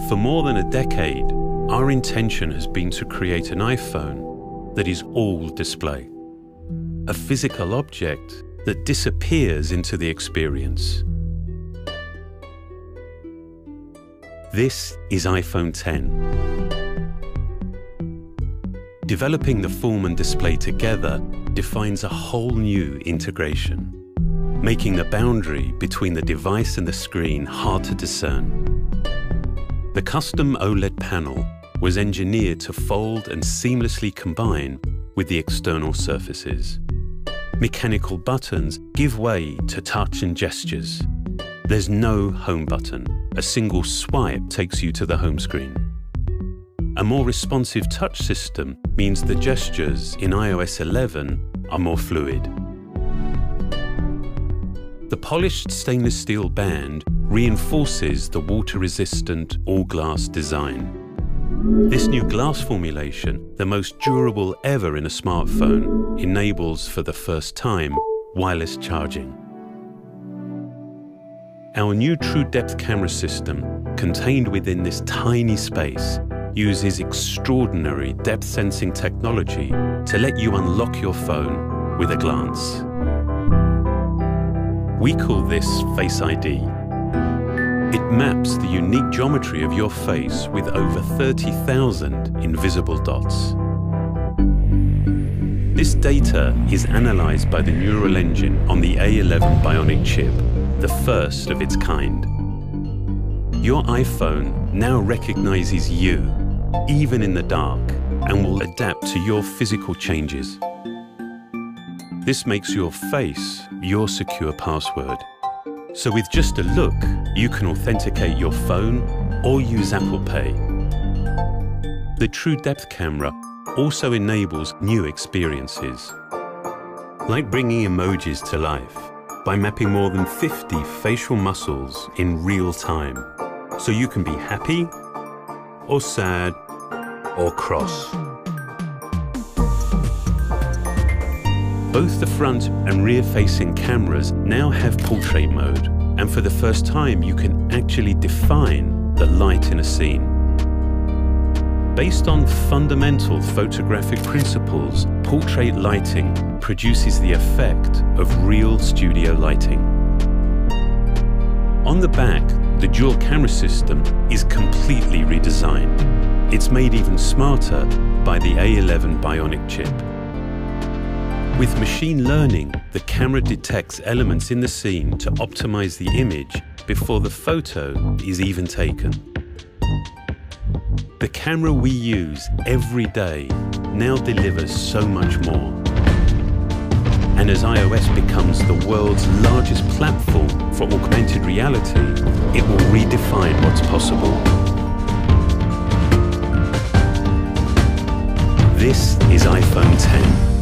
For more than a decade, our intention has been to create an iPhone that is all display. A physical object that disappears into the experience. This is iPhone X. Developing the form and display together defines a whole new integration, making the boundary between the device and the screen hard to discern. The custom OLED panel was engineered to fold and seamlessly combine with the external surfaces. Mechanical buttons give way to touch and gestures. There's no home button. A single swipe takes you to the home screen. A more responsive touch system means the gestures in iOS 11 are more fluid. The polished stainless steel band reinforces the water-resistant all-glass design. This new glass formulation, the most durable ever in a smartphone, enables for the first time wireless charging. Our new True Depth camera system, contained within this tiny space, uses extraordinary depth sensing technology to let you unlock your phone with a glance. We call this Face ID. It maps the unique geometry of your face with over 30,000 invisible dots. This data is analyzed by the neural engine on the A11 Bionic chip, the first of its kind. Your iPhone now recognizes you, even in the dark, and will adapt to your physical changes. This makes your face your secure password. So with just a look, you can authenticate your phone or use Apple Pay. The True Depth camera also enables new experiences, like bringing emojis to life by mapping more than 50 facial muscles in real time, so you can be happy or sad or cross. Both the front and rear-facing cameras now have portrait mode, and for the first time you can actually define the light in a scene. Based on fundamental photographic principles, portrait lighting produces the effect of real studio lighting. On the back, the dual camera system is completely redesigned. It's made even smarter by the A11 Bionic chip. With machine learning, the camera detects elements in the scene to optimize the image before the photo is even taken. The camera we use every day now delivers so much more. And as iOS becomes the world's largest platform for augmented reality, it will redefine what's possible. This is iPhone X.